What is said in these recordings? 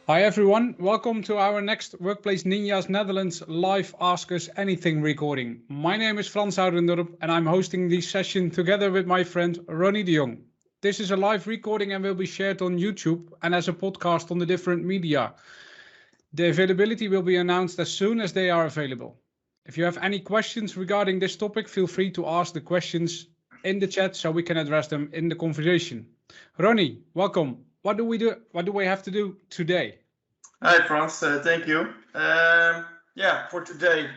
Hi everyone, welcome to our next Workplace Ninjas Netherlands Live Ask Us Anything recording. My name is Frans Oudendorp and I'm hosting this session together with my friend Ronny de Jong. This is a live recording and will be shared on YouTube and as a podcast on the different media. The availability will be announced as soon as they are available. If you have any questions regarding this topic, feel free to ask the questions in the chat so we can address them in the conversation. Ronny, welcome. What do we do? What do we have to do today? Hi, Frans. Thank you. For today,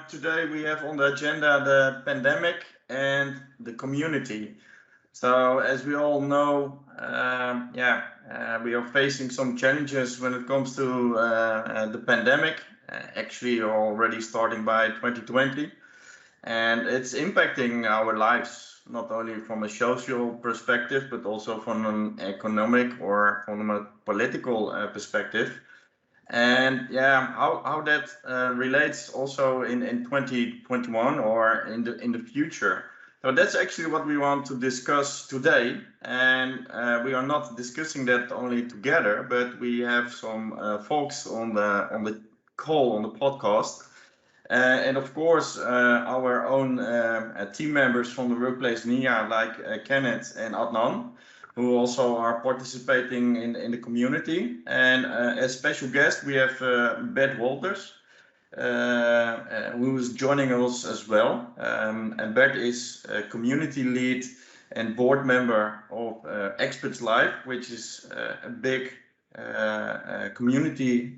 today we have on the agenda the pandemic and the community. So, as we all know, we are facing some challenges when it comes to the pandemic. Actually, already starting by 2020, and it's impacting our lives not only from a social perspective but also from an economic or from a political perspective. And how that relates also in 2021 or in the future. So that's actually what we want to discuss today, and we are not discussing that only together, but we have some folks on the call on the podcast. And of course, our own team members from the Workplace NIA, like Kenneth and Adnan, who also are participating in the community. And as special guest, we have Bert Wolters, who is joining us as well. And Bert is a community lead and board member of ExpertsLive, which is a big community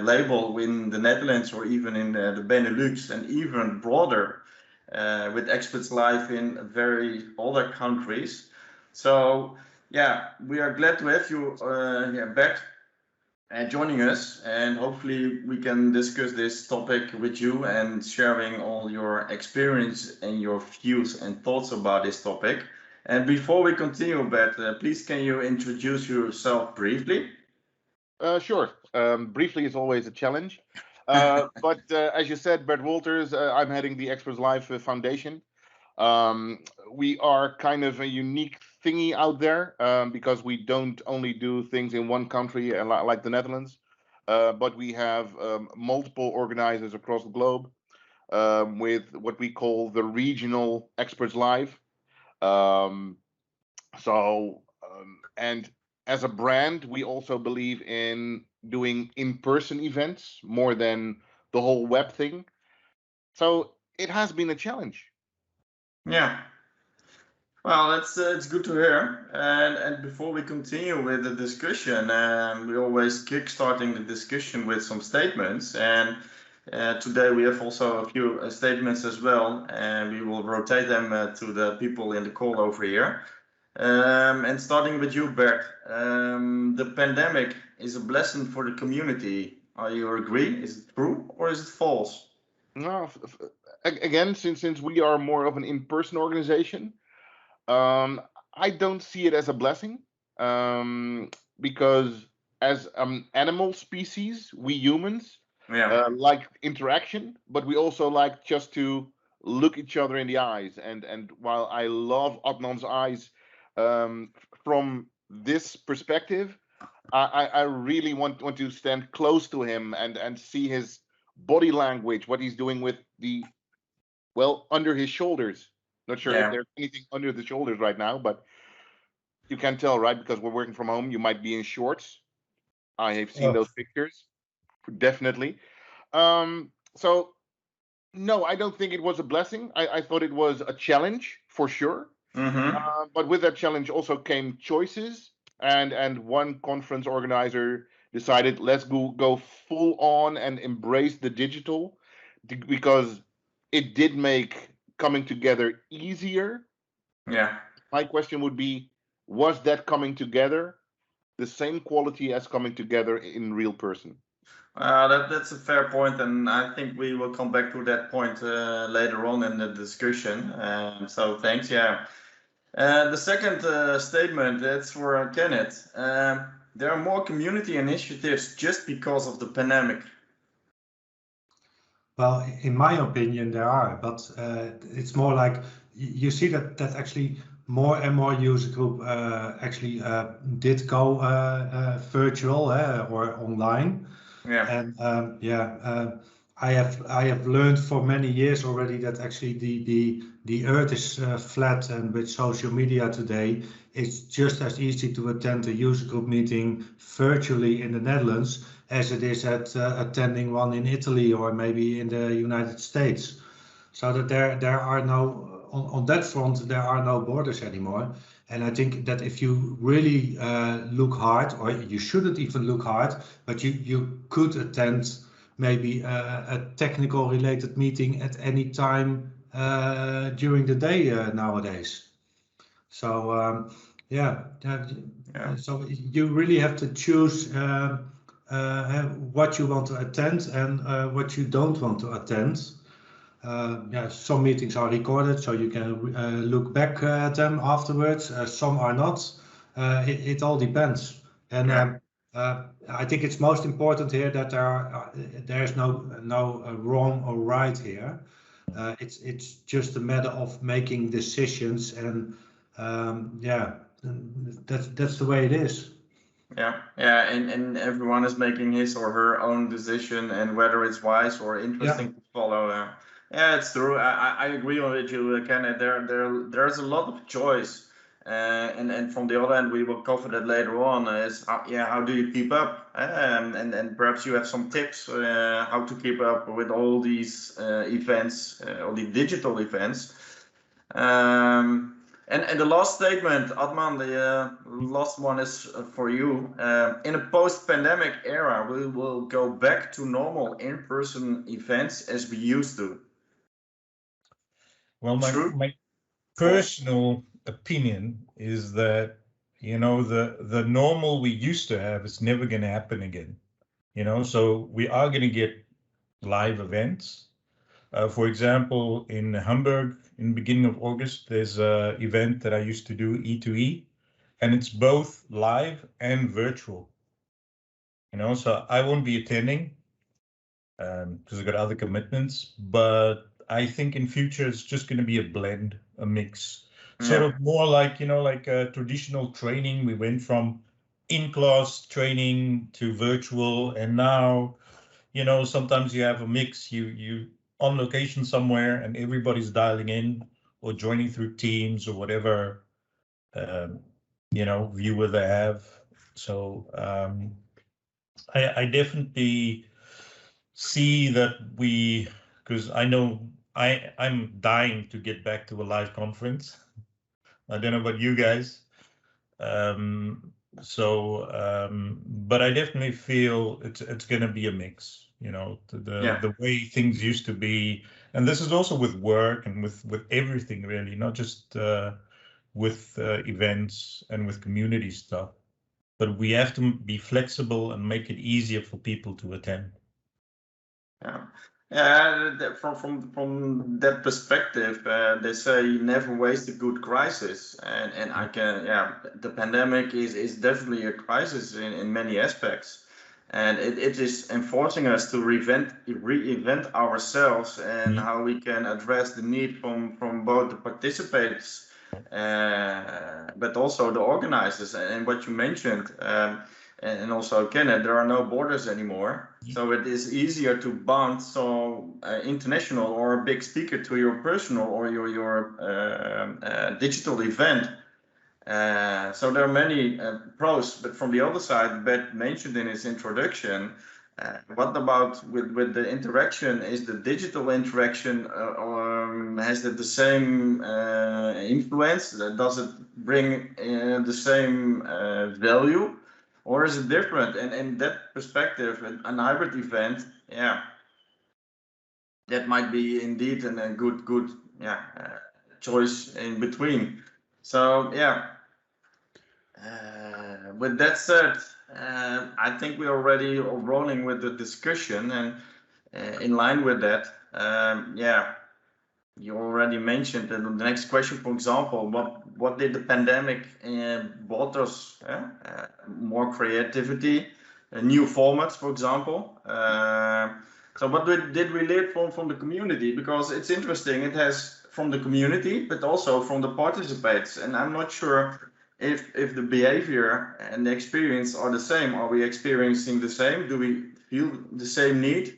label in the Netherlands or even in the Benelux, and even broader with ExpertsLive in very other countries. So we are glad to have you back and joining us, and hopefully we can discuss this topic with you and sharing all your experience and your views and thoughts about this topic. And before we continue, Bert, please can you introduce yourself briefly? Sure. Briefly is always a challenge. But as you said, Bert Wolters, I'm heading the ExpertsLive Foundation. We are kind of a unique thingy out there because we don't only do things in one country like the Netherlands, but we have multiple organizers across the globe with what we call the regional ExpertsLive. And as a brand, we also believe in doing in-person events more than the whole web thing. So it has been a challenge. Yeah. Well, it's good to hear. And before we continue with the discussion, we always kickstarting the discussion with some statements. And today we have also a few statements as well, and we will rotate them to the people in the call over here. And starting with you, Bert, the pandemic is a blessing for the community. Are you agree? Is it true or is it false? No, again, since we are more of an in-person organization, I don't see it as a blessing because as an animal species, we humans like interaction, but we also like just to look each other in the eyes. And while I love Adnan's eyes from this perspective, I really want to stand close to him and see his body language, what he's doing with under his shoulders. Not sure if there's anything under the shoulders right now, but you can tell, right? Because we're working from home, you might be in shorts. I have seen those pictures, definitely. So, no, I don't think it was a blessing. I thought it was a challenge for sure. Mm-hmm. But with that challenge also came choices. And one conference organizer decided, let's go full on and embrace the digital because it did make coming together easier. Yeah. My question would be, was that coming together the same quality as coming together in real person? That's a fair point, and I think we will come back to that point later on in the discussion. So thanks. The second statement, that's for Kenneth. There are more community initiatives just because of the pandemic. Well, in my opinion, there are, but it's more like you see that actually more and more user group actually did go virtual or online. Yeah. And I have learned for many years already that actually the earth is flat, and with social media today, it's just as easy to attend a user group meeting virtually in the Netherlands as it is at attending one in Italy or maybe in the United States. So that there are no, on that front, there are no borders anymore. And I think that if you really look hard, or you shouldn't even look hard, but you could attend maybe a technical related meeting at any time during the day nowadays. So so you really have to choose what you want to attend and what you don't want to attend. Some meetings are recorded, so you can look back at them afterwards. Some are not. It all depends. And I think it's most important here that there's no wrong or right here. It's just a matter of making decisions, and that's the way it is. And everyone is making his or her own decision, and whether it's wise or interesting to follow. It's true. I agree with you, Kenneth. There's a lot of choice, and from the other end, we will cover that later on. Is how do you keep up? And perhaps you have some tips how to keep up with all these events, all the digital events. And the last statement, Adman, the last one is for you. In a post-pandemic era, we will go back to normal in-person events as we used to. Well, my personal opinion is that, the normal we used to have is never going to happen again. So we are going to get live events. For example, in Hamburg, in the beginning of August, there's an event that I used to do, E2E, and it's both live and virtual. So I won't be attending because I've got other commitments, but I think in future it's just going to be a blend, a mix, sort of more like, like a traditional training. We went from in-class training to virtual, and now, sometimes you have a mix. You on location somewhere and everybody's dialing in or joining through Teams or whatever, viewer they have. So I definitely see that because I know I'm dying to get back to a live conference. I don't know about you guys. But I definitely feel it's going to be a mix, the way things used to be. And this is also with work and with everything, really, not just with events and with community stuff. But we have to be flexible and make it easier for people to attend. From that perspective, they say never waste a good crisis, and I can, the pandemic is definitely a crisis in many aspects, and it is enforcing us to reinvent ourselves and how we can address the need from both the participants, but also the organizers, and what you mentioned. And also, Kenneth, there are no borders anymore, so it is easier to bond international or a big speaker to your personal or your digital event. So there are many pros, but from the other side, Bert mentioned in his introduction, what about with the interaction? Is the digital interaction has it the same influence? Does it bring the same value? Or is it different? And in that perspective, an hybrid event, that might be indeed a good choice in between. So with that said, I think we're already rolling with the discussion, and in line with that, you already mentioned that the next question, for example, what did the pandemic brought us? More creativity, new formats, for example. So what did we learn from the community? Because it's interesting. It has from the community, but also from the participants. And I'm not sure if the behavior and the experience are the same. Are we experiencing the same? Do we feel the same need?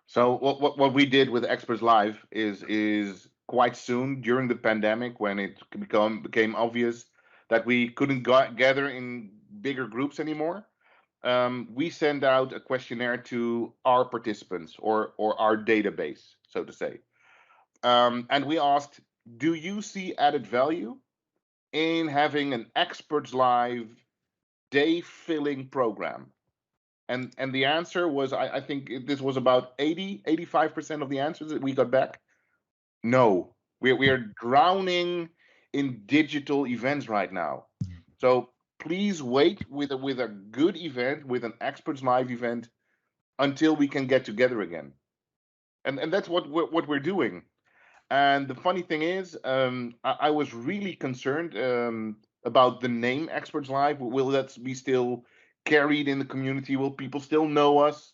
So what we did with ExpertsLive is quite soon during the pandemic, when it became obvious that we couldn't gather in bigger groups anymore. We send out a questionnaire to our participants, or our database, so to say. And we asked, do you see added value in having an ExpertsLive day-filling program? And the answer was, I think this was about 85% of the answers that we got back. No, we are drowning in digital events right now. So please wait with a good event, with an ExpertsLive event, until we can get together again. And that's what we're doing. And the funny thing is, I was really concerned about the name ExpertsLive. Will that be still carried in the community? Will people still know us?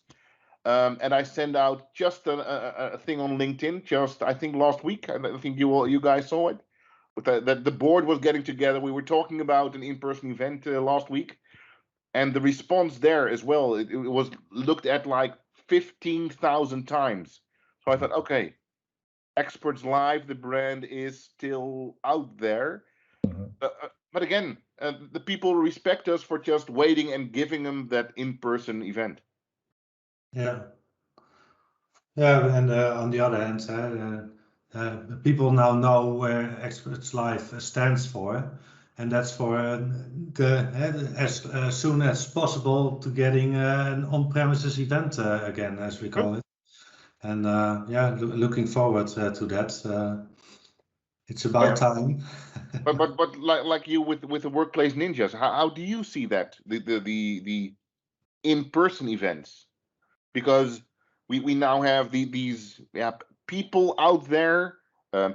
And I sent out just a thing on LinkedIn, just I think last week. I think you guys saw it. But that the board was getting together. We were talking about an in-person event last week, and the response there as well, it was looked at like 15,000 times. So I thought, okay, ExpertsLive, the brand, is still out there. But again, the people respect us for just waiting and giving them that in-person event. Yeah. Yeah, and on the other hand, people now know where ExpertsLive stands for, and that's for as soon as possible to getting an on-premises event again, as we call it. And yeah, looking forward to that. It's about time. but like you with the Workplace Ninjas, how do you see that, the in-person events? Because we now have these people out there,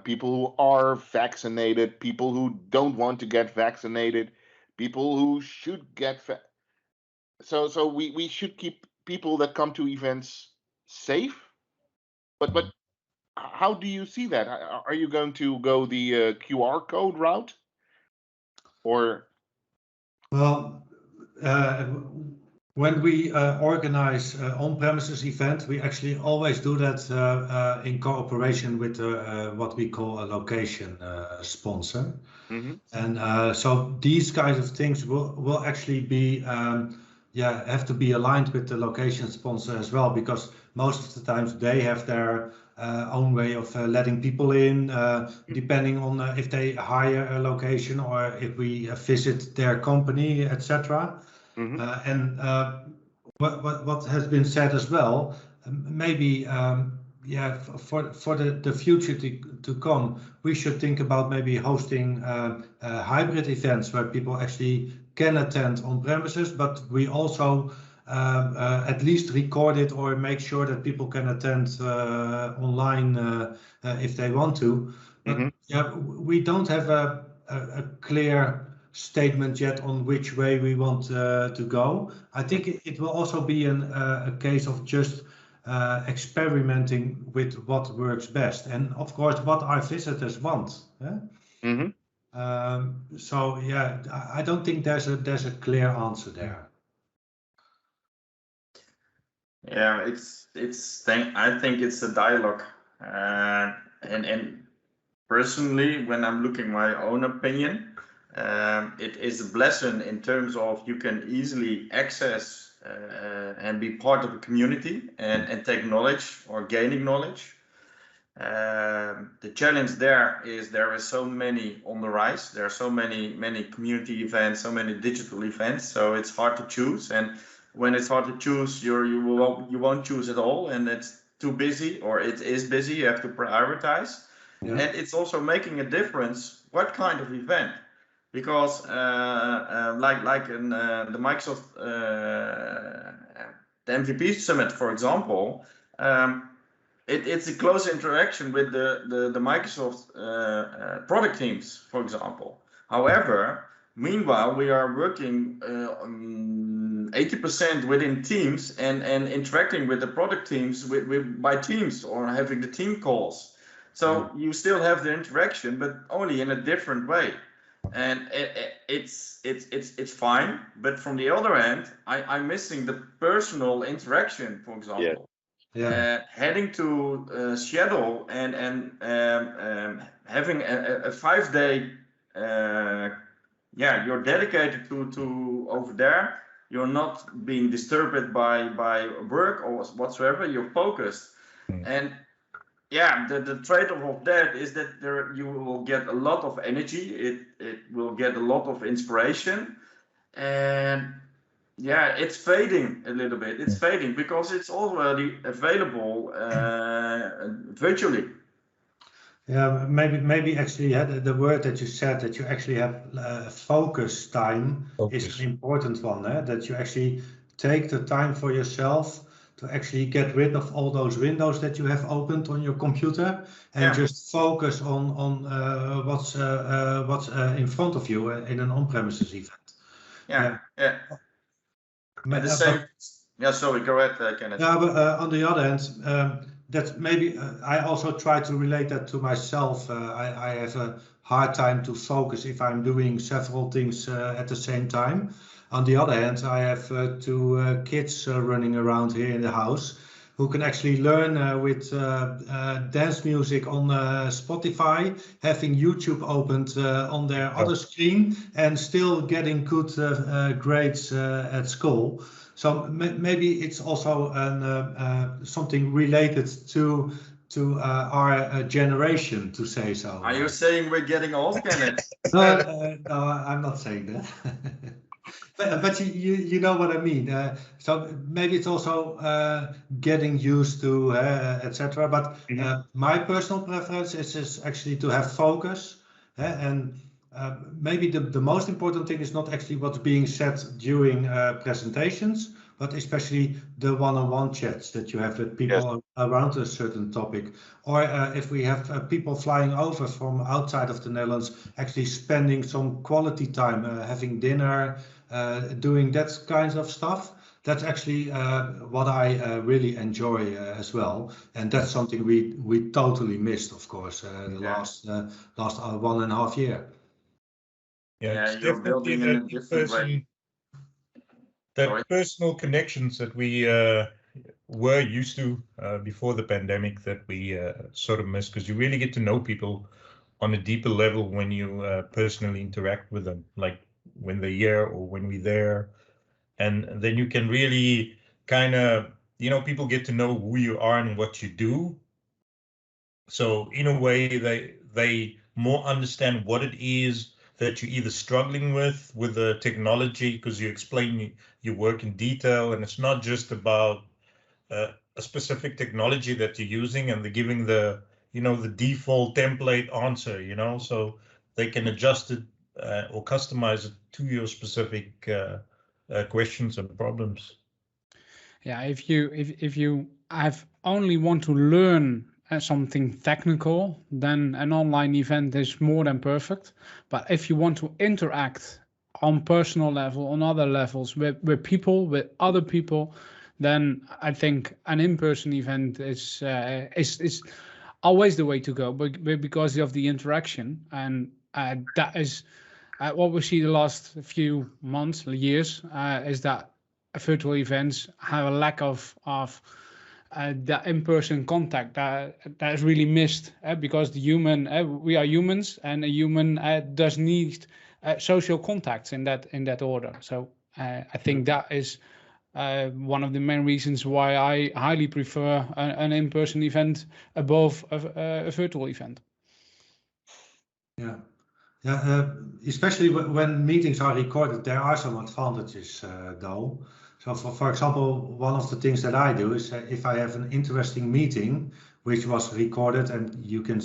people who are vaccinated, people who don't want to get vaccinated, people who should get so we should keep people that come to events safe. But how do you see that? Are you going to go the QR code route, or? Well, when we organize on-premises event, we actually always do that in cooperation with what we call a location sponsor. And so these kinds of things will actually be have to be aligned with the location sponsor as well, because most of the times they have their own way of letting people in, depending on if they hire a location or if we visit their company, etc. And what has been said as well, maybe for the future to come, we should think about maybe hosting hybrid events where people actually can attend on premises, but we also at least record it or make sure that people can attend online if they want to. But yeah, we don't have a clear statement yet on which way we want to go. I think it will also be a case of just experimenting with what works best, and of course what our visitors want. So yeah, I don't think there's a clear answer there. Yeah, I think it's a dialogue, and personally, when I'm looking my own opinion, it is a blessing in terms of you can easily access and be part of a community and take knowledge or gaining knowledge. The challenge there is so many on the rise. There are so many community events, so many digital events, so it's hard to choose. And when it's hard to choose, you won't choose at all, and it's too busy, or it is busy. You have to prioritize. And it's also making a difference what kind of event, because like in the Microsoft the MVP Summit, for example, it's a close interaction with the Microsoft product teams, for example. However, meanwhile, we are working 80% within teams and interacting with the product teams by teams or having the team calls. So you still have the interaction, but only in a different way. And it's fine. But from the other end, I'm missing the personal interaction, for example. Heading to Seattle and having a 5-day, you're dedicated to over there. You're not being disturbed by work or whatsoever. You're focused, and the trade-off of that is that you will get a lot of energy. It will get a lot of inspiration, and it's fading a little bit. It's fading because it's already available virtually. Yeah, maybe actually the word that you said, that you actually have focus time is an important one. That you actually take the time for yourself to actually get rid of all those windows that you have opened on your computer and just focus on what's in front of you in an on-premises event. The same. Sorry, go ahead, Kenneth. Yeah, but on the other hand, that maybe I also try to relate that to myself. I have a hard time to focus if I'm doing several things at the same time. On the other hand, I have 2 kids running around here in the house who can actually learn with dance music on Spotify, having YouTube opened on their other screen, and still getting good grades at school. So maybe it's also something related to our generation, to say so. Are you saying we're getting old, Kenneth? No, I'm not saying that. But you know what I mean. So maybe it's also getting used to, etc. But my personal preference is actually to have focus, and maybe the most important thing is not actually what's being said during presentations, but especially the one-on-one chats that you have with people around a certain topic. Or if we have people flying over from outside of the Netherlands, actually spending some quality time, having dinner, doing that kind of stuff. That's actually what I really enjoy as well, and that's something we totally missed, of course, the last 1.5 years. It's definitely that in-person, personal connections that we were used to before the pandemic that we sort of missed, because you really get to know people on a deeper level when you personally interact with them, like when they're here or when we're there. And then you can really kind of, people get to know who you are and what you do. So in a way, they more understand what it is that you're either struggling with the technology, because you explain your work in detail, and it's not just about a specific technology that you're using and they're giving the default template answer, so they can adjust it or customize it to your specific questions and problems. Yeah, if you only want to learn something technical, then an online event is more than perfect. But if you want to interact on personal level, on other levels with people, with other people, then I think an in-person event is always the way to go, but because of the interaction, and that is what we see the last few months, years, is that virtual events have a lack of that in-person contact that is really missed, because the human, we are humans, and a human does need social contacts in that order. So I think that is one of the main reasons why I highly prefer an in-person event above a virtual event. Yeah, especially when meetings are recorded, there are some advantages though. So for example, one of the things that I do is if I have an interesting meeting which was recorded and you can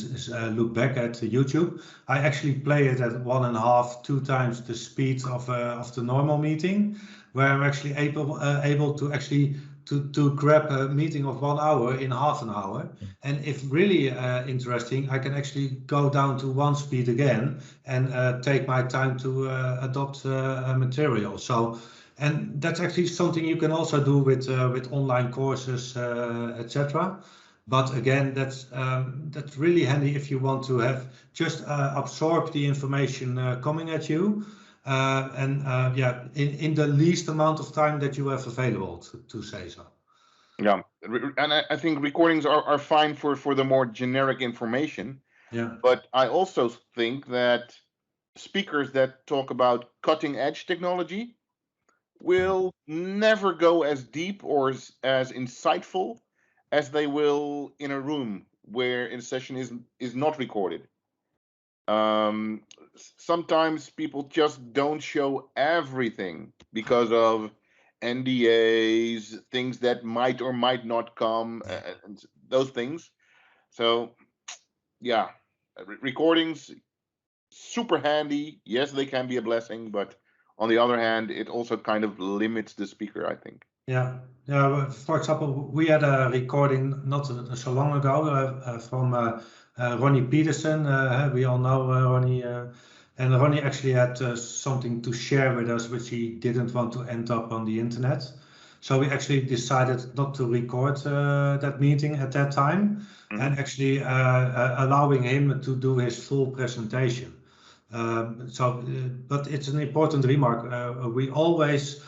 look back at YouTube, I actually play it at 1.5, 2 times the speed of the normal meeting, where I'm actually able to actually to grab a meeting of 1 hour in half an hour. And if really interesting, I can actually go down to 1 speed again and take my time to adopt material. So And that's actually something you can also do with online courses, etc. But again, that's really handy if you want to have just absorb the information coming at you, in the least amount of time that you have available, to say so. Yeah, and I think recordings are fine for the more generic information. Yeah. But I also think that speakers that talk about cutting edge technology will never go as deep or as insightful as they will in a room where a session is not recorded. Sometimes people just don't show everything because of NDAs, things that might or might not come, and those things. So, yeah, recordings super handy. Yes, they can be a blessing, but on the other hand, it also kind of limits the speaker, I think. Yeah. For example, we had a recording not so long ago from Ronny Peterson. We all know Ronny. And Ronny actually had something to share with us, which he didn't want to end up on the internet. So we actually decided not to record that meeting at that time, and actually allowing him to do his full presentation. But it's an important remark. We always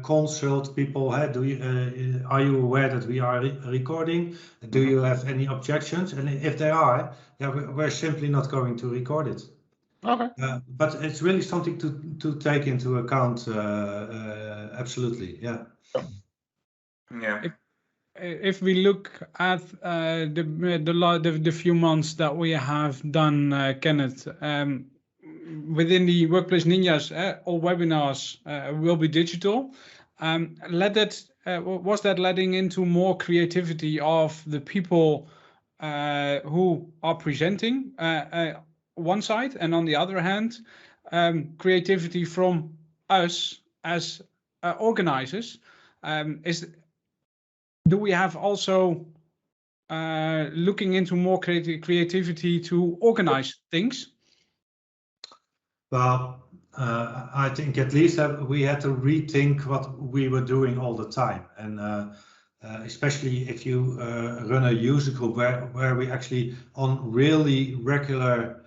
consult people. Hey, are you aware that we are recording? Do you have any objections? And if they are, we're simply not going to record it. Okay. But it's really something to take into account. Absolutely, yeah. Yeah. If we look at the few months that we have done, Kenneth, within the Workplace Ninjas, all webinars will be digital. Was that letting into more creativity of the people who are presenting one side, and on the other hand, creativity from us as organizers? Do we have also looking into more creativity to organize things? Well, I think at least we had to rethink what we were doing all the time, and especially if you run a user group where we actually on really regular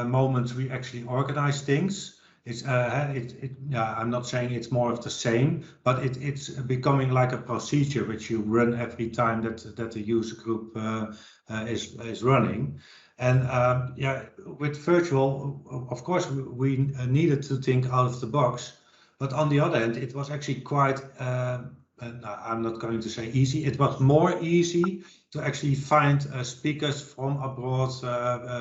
moments we actually organize things. I'm not saying it's more of the same, but it's becoming like a procedure which you run every time that the user group is running. And with virtual, of course, we needed to think out of the box, but on the other hand, it was actually quite, I'm not going to say easy, it was more easy to actually find speakers from abroad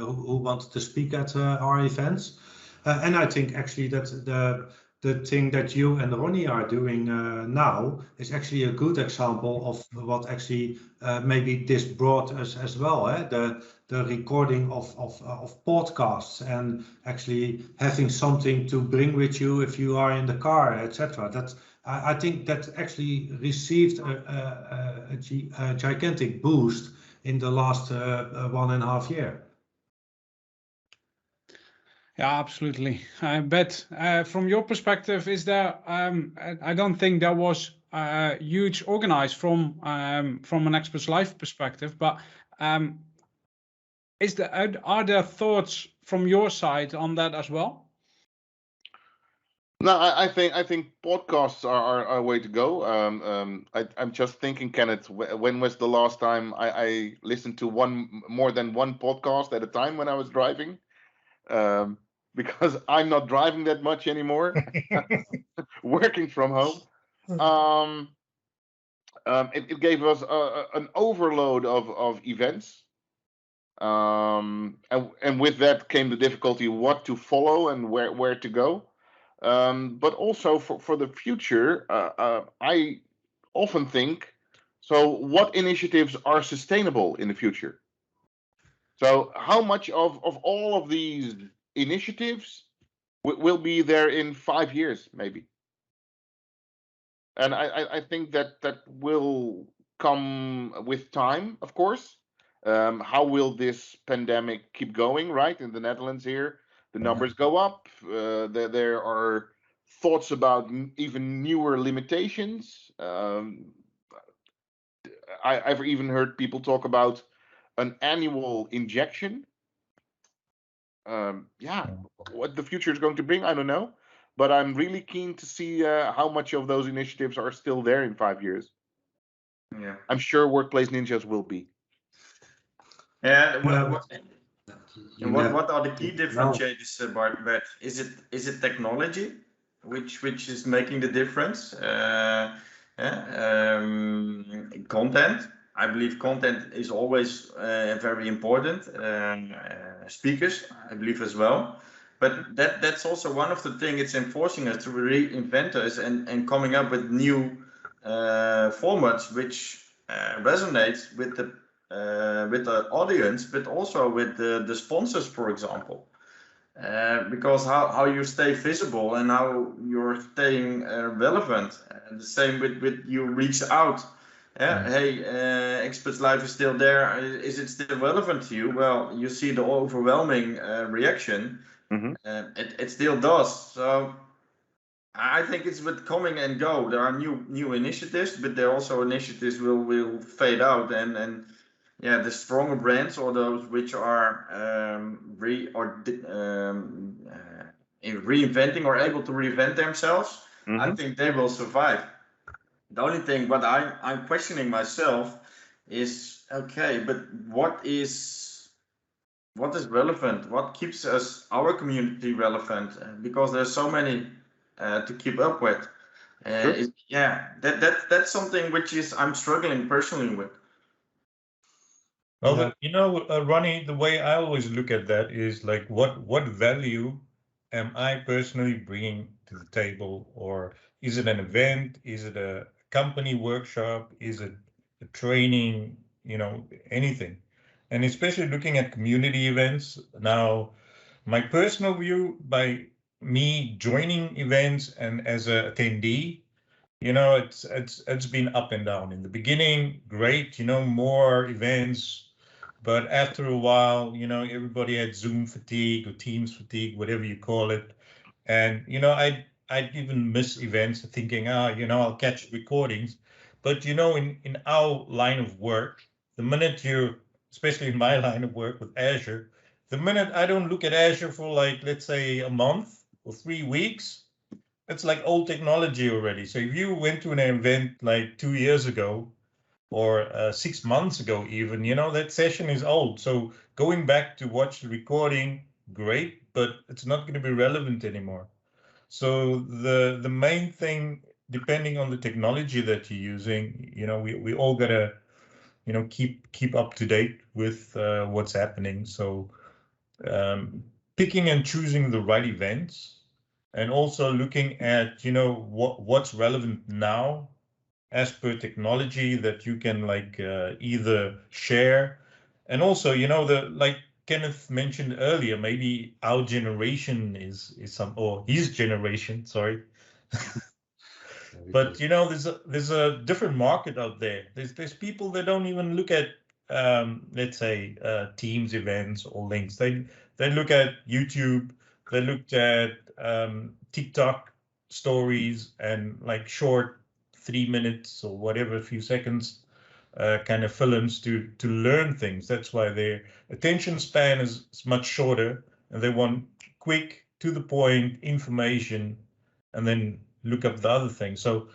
who wanted to speak at our events. And I think actually that the thing that you and Ronny are doing now is actually a good example of what actually maybe this brought us as well. The recording of podcasts and actually having something to bring with you if you are in the car, etc. I think that actually received a gigantic boost in the last 1.5 years. Yeah, absolutely. But from your perspective, is there? I don't think there was huge organized from an ExpertsLive perspective, but are there thoughts from your side on that as well? No, I think podcasts are a way to go. I'm just thinking, Kenneth, when was the last time I listened to more than one podcast at a time when I was driving? Because I'm not driving that much anymore, working from home. It gave us an overload of events. And with that came the difficulty what to follow and where to go. But also for the future, I often think, so what initiatives are sustainable in the future? So how much of all of these initiatives will be there in 5 years, maybe? And I think that will come with time, of course. How will this pandemic keep going, right? In the Netherlands here, the numbers go up. There are thoughts about even newer limitations. I've even heard people talk about an annual injection. Yeah, what the future is going to bring, I don't know. But I'm really keen to see how much of those initiatives are still there in 5 years. Yeah, I'm sure Workplace Ninjas will be. Yeah. What are the key differentiators, Bert? Is it technology which is making the difference? Content. I believe content is always very important. Speakers, I believe as well. But that's also one of the things it's enforcing us to reinvent us and coming up with new formats which resonates with the audience, but also with the sponsors, for example. Because how you stay visible and how you're staying relevant. The same with you reach out. Hey, ExpertsLive is still there. Is it still relevant to you? Well, you see the overwhelming reaction. It still does. So I think it's with coming and go. There are new initiatives, but there are also initiatives will fade out and yeah, the stronger brands or those which are reinventing or able to reinvent themselves, I think they will survive. The only thing what I'm questioning myself is, okay, but what is relevant? What keeps our community relevant? Because there's so many to keep up with. Sure. Yeah, that's something which is I'm struggling personally with. Well, Ronny, the way I always look at that is like, what value am I personally bringing to the table? Or is it an event? Is it a company workshop? Is it a training? Anything. And especially looking at community events. Now, my personal view, by me joining events and as an attendee, it's been up and down. In the beginning, great, more events. But after a while, everybody had Zoom fatigue or Teams fatigue, whatever you call it. And, I'd even miss events thinking, I'll catch recordings. But, in our line of work, the minute especially in my line of work with Azure, the minute I don't look at Azure for like, let's say a month or 3 weeks, it's like old technology already. So if you went to an event like 2 years ago, or 6 months ago even, that session is old. So going back to watch the recording, great, but it's not going to be relevant anymore. So the main thing, depending on the technology that you're using, we all got to, keep up to date with what's happening. So picking and choosing the right events, and also looking at, what's relevant now as per technology that you can either share. And also, like Kenneth mentioned earlier, maybe our generation is or his generation, sorry. But there's a different market out there. There's people that don't even look at let's say Teams events or links. They look at YouTube, they looked at TikTok stories and like short 3 minutes or whatever, a few seconds kind of films to learn things. That's why their attention span is much shorter, and they want quick, to the point information, and then look up the other thing. So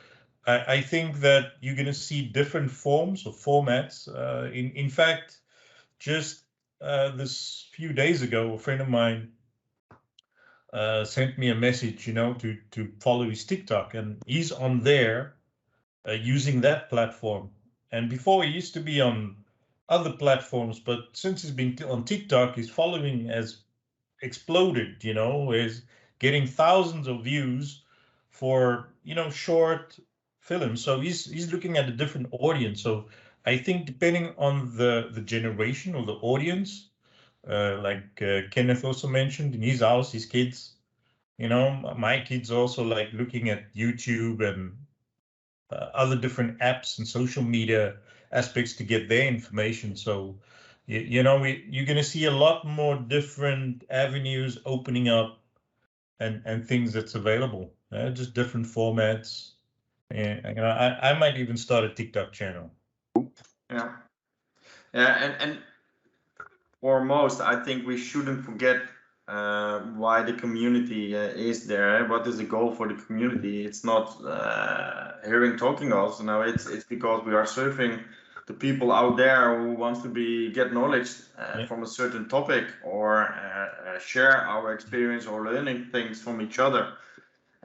I think that you're going to see different forms or formats. In fact, just this few days ago, a friend of mine sent me a message, to follow his TikTok, and he's on there using that platform. And before, he used to be on other platforms, but since he's been on TikTok, his following has exploded. Is getting thousands of views for short films. So he's looking at a different audience. So I think depending on the generation or the audience, like Kenneth also mentioned in his house, his kids, my kids also like looking at YouTube and other different apps and social media aspects to get their information. So, you're going to see a lot more different avenues opening up and things that's available. just different formats. And you know, I might even start a TikTok channel. Yeah, yeah, and foremost, I think we shouldn't forget why the community is there. What is the goal for the community? It's not hearing talking also. No, it's because we are serving the people out there who wants to get knowledge from a certain topic, or share our experience, or learning things from each other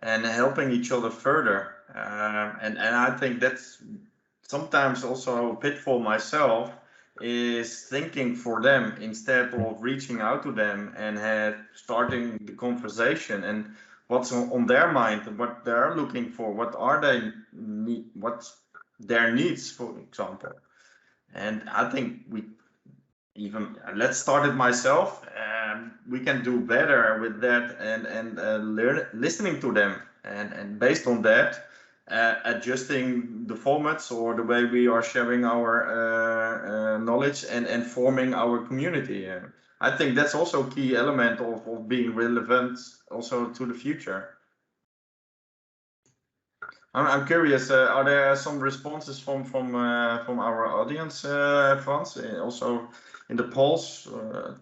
and helping each other further. And I think that's sometimes also a pitfall myself, is thinking for them instead of reaching out to them and starting the conversation, and what's on their mind, what they're looking for, what are they need, what's their needs, for example. And I think even let's start it myself. We can do better with that, and listening to them, and based on that, adjusting the formats or the way we are sharing our knowledge, and forming our community. I think that's also a key element of being relevant also to the future. I'm curious, are there some responses from our audience, Frans? Also in the polls,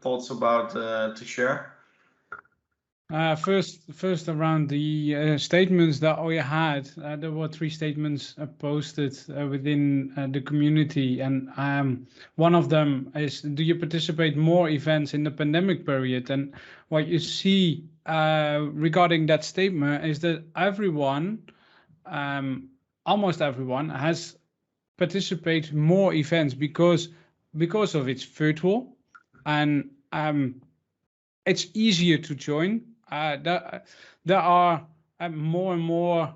thoughts about to share? First around the statements that we had, there were 3 statements posted within the community, and one of them is, do you participate more events in the pandemic period? And what you see regarding that statement is that everyone, almost everyone, has participated more events because of it's virtual, and it's easier to join. There are more and more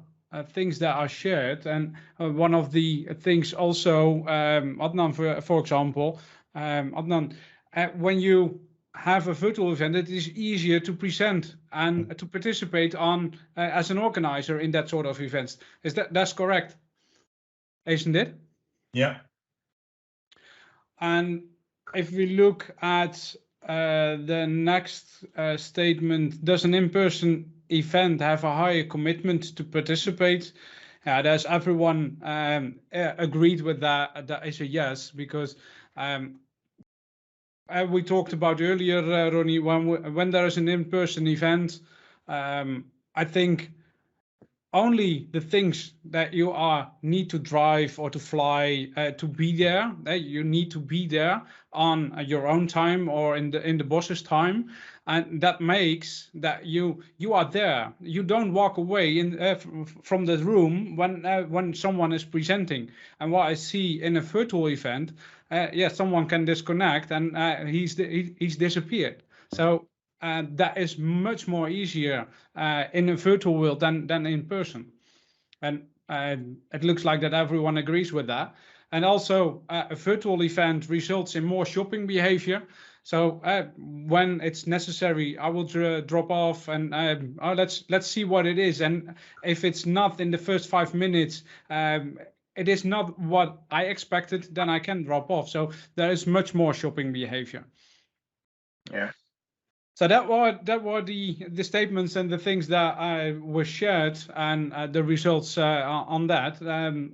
things that are shared, and one of the things also, Adnan, for example, Adnan, when you have a virtual event, it is easier to present and to participate on as an organizer in that sort of events. That's correct, isn't it? Yeah. And if we look at the next statement, does an in-person event have a higher commitment to participate? There's everyone agreed with that. That is a yes, because we talked about earlier, Ronny, when there is an in-person event, I think only the things that you need to drive or to fly to be there, you need to be there on your own time or in the boss's time, and that makes that you are there. You don't walk away from the room when someone is presenting. And what I see in a virtual event, someone can disconnect and he's disappeared. So that is much more easier in a virtual world than in person. And it looks like that everyone agrees with that. And also a virtual event results in more shopping behavior. So when it's necessary, I will drop off and let's see what it is. And if it's not in the first 5 minutes, it is not what I expected, then I can drop off. So there is much more shopping behavior. Yeah. So that were the statements and the things that were shared, and the results on that.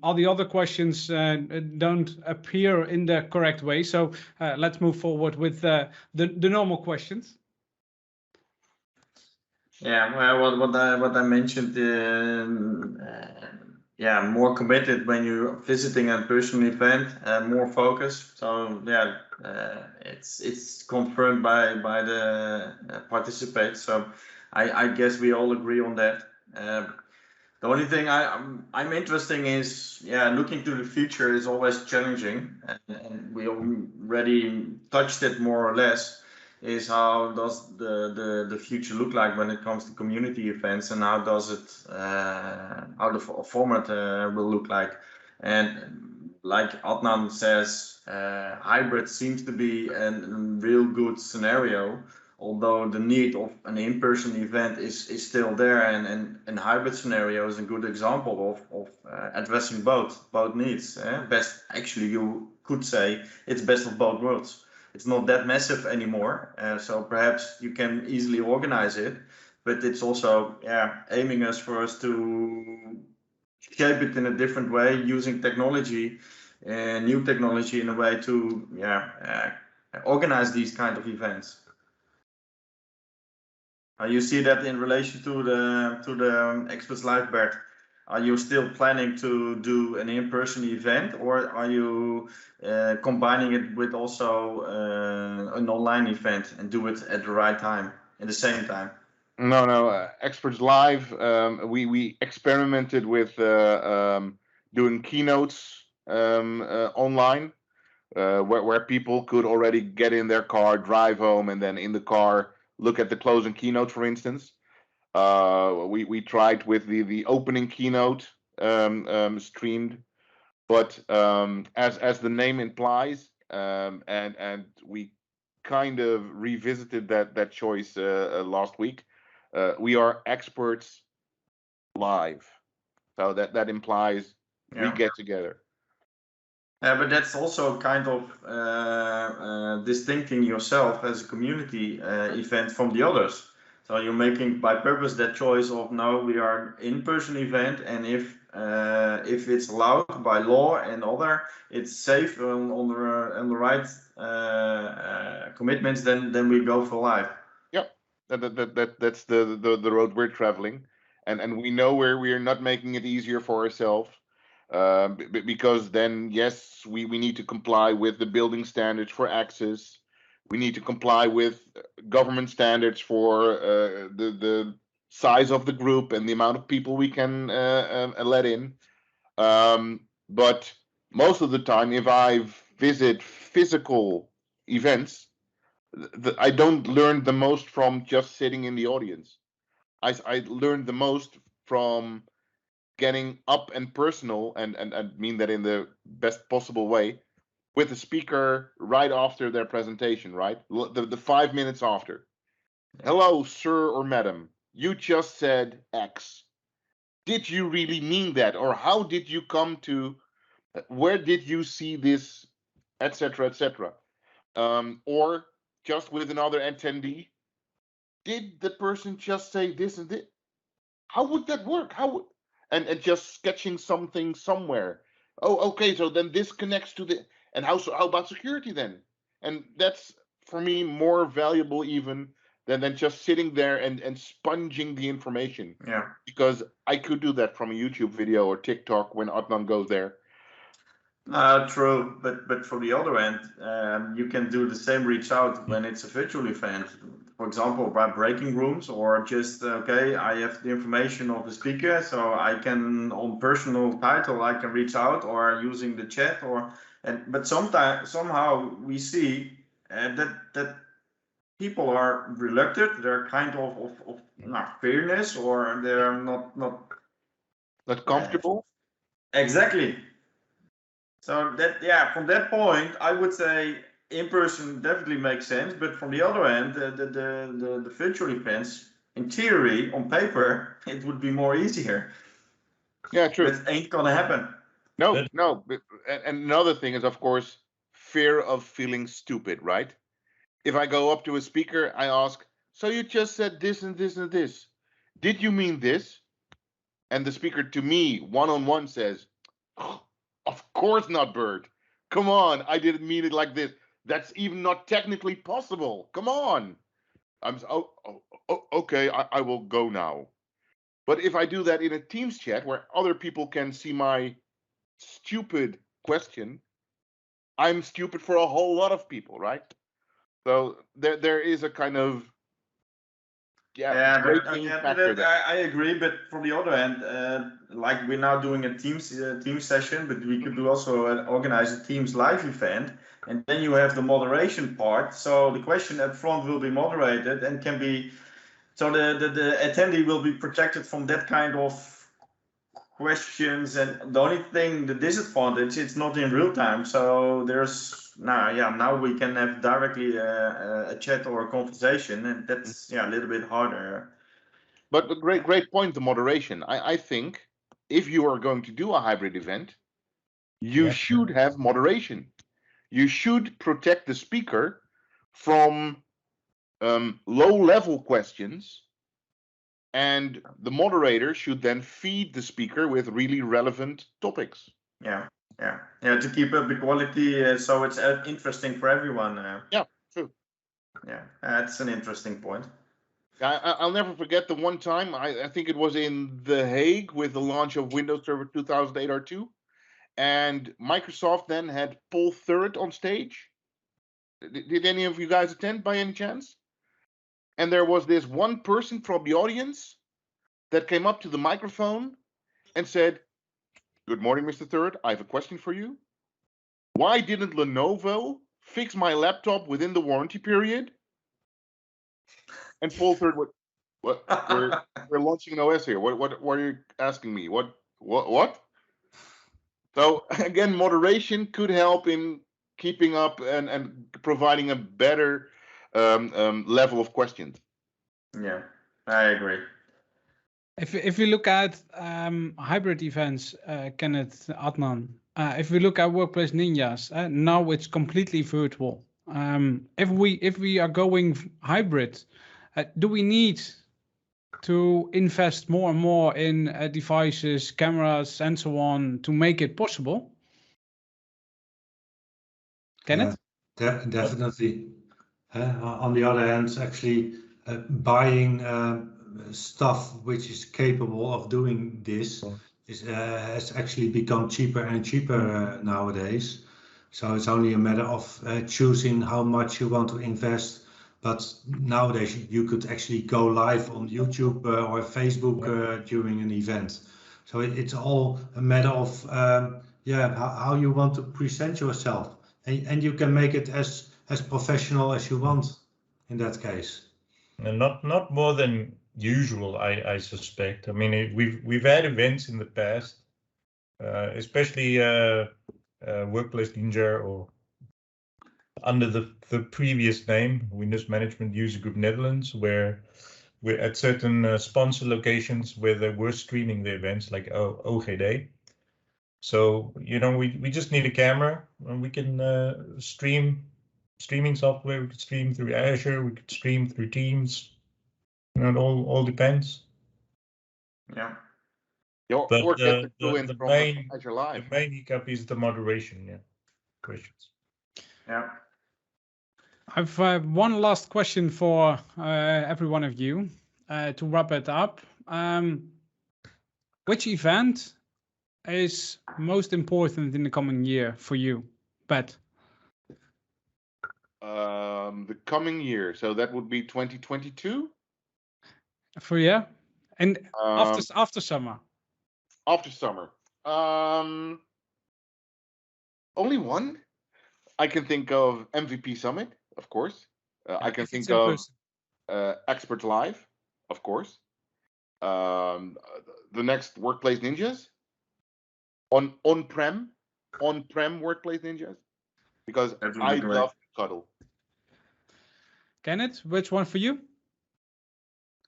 All the other questions don't appear in the correct way. So let's move forward with the normal questions. Yeah, well, what I mentioned, more committed when you're visiting a personal event, more focus. So yeah, it's confirmed by the participants. So I guess we all agree on that. The only thing I'm interested is, looking to the future is always challenging, and we already touched it more or less. Is how does the future look like when it comes to community events, and how does it how the format will look like? And like Adnan says, hybrid seems to be a real good scenario, although the need of an in-person event is still there, and hybrid scenario is a good example of addressing both needs. Best, actually, you could say it's best of both worlds. It's not that massive anymore, so perhaps you can easily organize it, but it's also aiming us for us to shape it in a different way using technology and new technology in a way to organize these kind of events. You see that in relation to the ExpertsLive, Bert. Are you still planning to do an in-person event, or are you combining it with also an online event and do it at the right time, at the same time? No. ExpertsLive. We experimented with doing keynotes online, where people could already get in their car, drive home, and then in the car look at the closing keynote, for instance. We tried with the opening keynote streamed, but as the name implies, and we kind of revisited that choice last week. We are experts live, so that implies we get together. But that's also kind of distincting yourself as a community event from the others. So you're making by purpose that choice of no, we are in-person event, and if it's allowed by law and other, it's safe on the right commitments, then we go for live. Yep, that's the road we're traveling, and we know where we are not making it easier for ourselves. Because then, yes, we need to comply with the building standards for access. We need to comply with government standards for the size of the group and the amount of people we can let in. But most of the time, if I visit physical events, I don't learn the most from just sitting in the audience. I learn the most from getting up and personal, and I mean that in the best possible way, with the speaker right after their presentation, right? The 5 minutes after. Hello, sir or madam. You just said X. Did you really mean that? Or how did you come to, where did you see this, etc., etc.? Or just with another attendee, did the person just say this and this? How would that work? And just sketching something somewhere. Oh, okay, so then this connects to the, and how about security then? And that's for me more valuable even than just sitting there and sponging the information. Yeah. Because I could do that from a YouTube video or TikTok when Adnan goes there. True, but for the other end, you can do the same reach out when it's a virtual event. For example, by breaking rooms, or just okay, I have the information of the speaker, so I can on personal title I can reach out, or using the chat, but somehow we see that people are reluctant. They're kind of not fairness, or they're not comfortable. Exactly. So that from that point, I would say in person definitely makes sense. But from the other end, the virtual events, in theory, on paper, it would be more easier. Yeah, true. But it ain't gonna happen. No. And another thing is, of course, fear of feeling stupid, right? If I go up to a speaker, I ask, so you just said this and this and this. Did you mean this? And the speaker to me, one-on-one, says, oh, of course not, Bert. Come on, I didn't mean it like this. That's even not technically possible. Come on. Okay, I will go now. But if I do that in a Teams chat where other people can see my stupid question, I'm stupid for a whole lot of people, right? So there is a kind of I agree. But from the other hand, like we're now doing a Teams session, but we could do also organize a Teams live event, and then you have the moderation part. So the question up front will be moderated and can be, so the attendee will be protected from that kind of questions. And the only thing, the disadvantage, it's not in real time. So there's now we can have directly a chat or a conversation, and that's a little bit harder. But the great point, the moderation. I think if you are going to do a hybrid event, you should have moderation. You should protect the speaker from low-level questions and the moderator should then feed the speaker with really relevant topics. Yeah, to keep up the quality, so it's interesting for everyone. Yeah, true. Yeah, that's an interesting point. I'll never forget the one time, I think it was in The Hague with the launch of Windows Server 2008 R2, and Microsoft then had Paul Thurrott on stage. Did any of you guys attend by any chance? And there was this one person from the audience that came up to the microphone and said, "Good morning, Mr. Thurrott. I have a question for you. Why didn't Lenovo fix my laptop within the warranty period?" And Paul Thurrott, what? We're launching an OS here. What are you asking me? What? So again, moderation could help in keeping up and providing a better level of questions. Yeah, I agree. If we look at hybrid events, Kenneth, Adnan, if we look at Workplace Ninjas, now it's completely virtual. If we are going hybrid, do we need to invest more and more in devices, cameras, and so on to make it possible? Kenneth? Definitely. On the other hand, actually buying stuff which is capable of doing this has actually become cheaper and cheaper nowadays. So it's only a matter of choosing how much you want to invest. But nowadays you could actually go live on YouTube or Facebook during an event. So it's all a matter of how you want to present yourself, and you can make it as professional as you want in that case. And not more than usual, I suspect. I mean, we've had events in the past, especially Workplace Ninja, or under the previous name, Windows Management User Group Netherlands, where we're at certain sponsor locations where they were streaming the events, like OGD. So, we just need a camera, and we can streaming software. We could stream through Azure, we could stream through Teams. It all depends. Yeah. Or get the tool in the from main Azure Live. The main hiccup is the moderation. Questions. Yeah. I've one last question for every one of you to wrap it up. Which event is most important in the coming year for you, Bert? The coming year, so that would be 2022. For you, and after summer. After summer, only one. I can think of MVP Summit, of course. I can think of ExpertsLive, of course. The next Workplace Ninjas, on-prem Workplace Ninjas, because I love to cuddle. Kenneth, which one for you?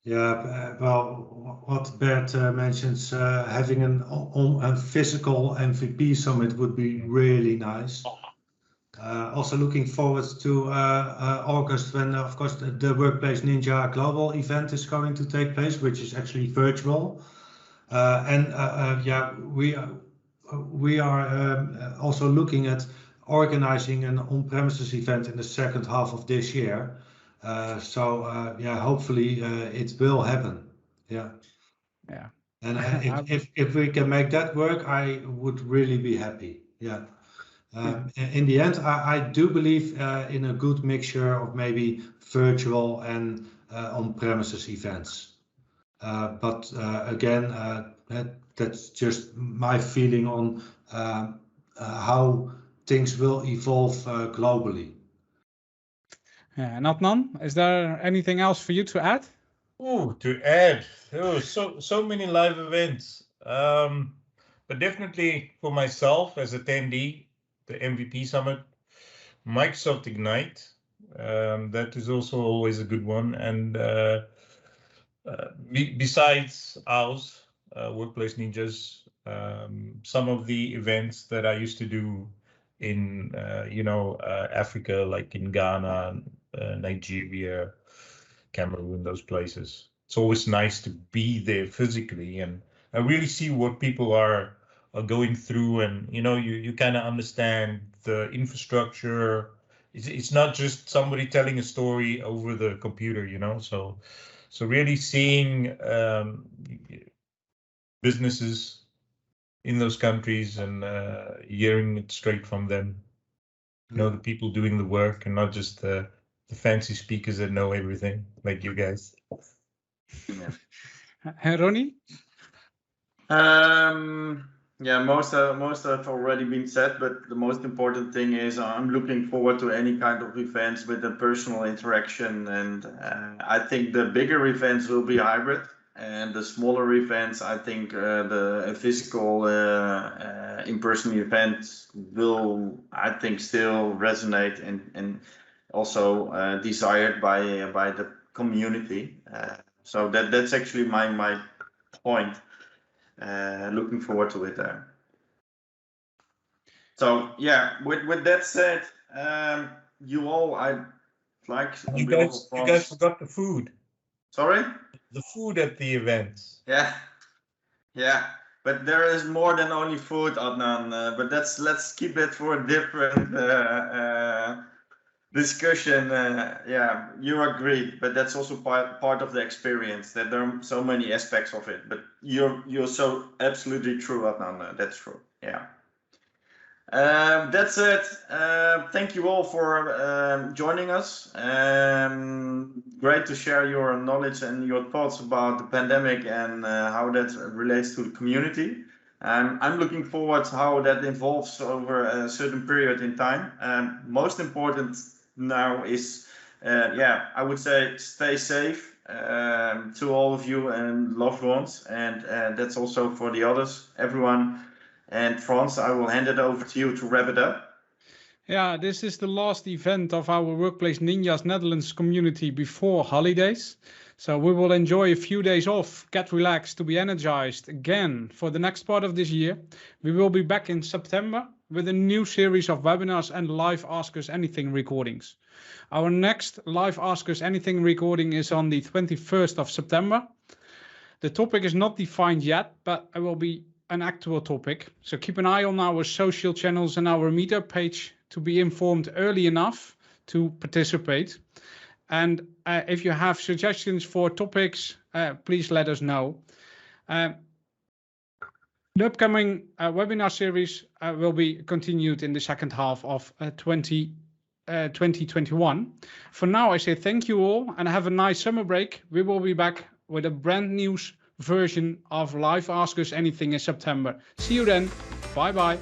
Yeah, well, what Bert mentions, having a physical MVP summit would be really nice. Also looking forward to August, when, of course, the Workplace Ninja Global event is going to take place, which is actually virtual. We are also looking at organizing an on-premises event in the second half of this year. Hopefully it will happen. Yeah. And if we can make that work, I would really be happy. Yeah. In the end, I do believe in a good mixture of maybe virtual and on-premises events. But again, that's just my feeling on how things will evolve globally. Yeah, and Adnan, is there anything else for you to add? To add, so many live events. But definitely for myself as attendee, the MVP Summit, Microsoft Ignite, that is also always a good one. And besides ours, Workplace Ninjas, some of the events that I used to do in Africa, like in Ghana, Nigeria, Cameroon, those places. it's always nice to be there physically and really see what people are going through, and you kind of understand the infrastructure. It's not just somebody telling a story over the computer, so really seeing businesses in those countries and hearing it straight from them, the people doing the work and not just the fancy speakers that know everything like you guys. Ronny? Yeah, most have already been said, but the most important thing is I'm looking forward to any kind of events with a personal interaction, and I think the bigger events will be hybrid, and the smaller events, I think the physical in-person events will, I think, still resonate and also desired by the community. So that's actually my point. Looking forward to it there. So yeah, with that said, you all, I like. You guys forgot the food. Sorry? The food at the events. Yeah, but there is more than only food, Adnan. But let's keep it for a different discussion. Yeah, you agreed, but that's also part of the experience, that there are so many aspects of it. But you're so absolutely true, Adnan. That's true. Yeah. That's it. Thank you all for joining us. Great to share your knowledge and your thoughts about the pandemic and how that relates to the community. I'm looking forward to how that evolves over a certain period in time. Most important now is, I would say, stay safe to all of you and loved ones, and that's also for the others, everyone. And Frans, I will hand it over to you to wrap it up. Yeah, this is the last event of our Workplace Ninjas Netherlands community before holidays. So we will enjoy a few days off, get relaxed to be energized again for the next part of this year. We will be back in September with a new series of webinars and live Ask Us Anything recordings. Our next live Ask Us Anything recording is on the 21st of September. The topic is not defined yet, but it will be an actual topic. So keep an eye on our social channels and our meetup page to be informed early enough to participate. And if you have suggestions for topics, please let us know. The upcoming webinar series will be continued in the second half of 2021. For now, I say thank you all and have a nice summer break. We will be back with a brand new version of Live Ask Us Anything in September. See you then. Bye bye.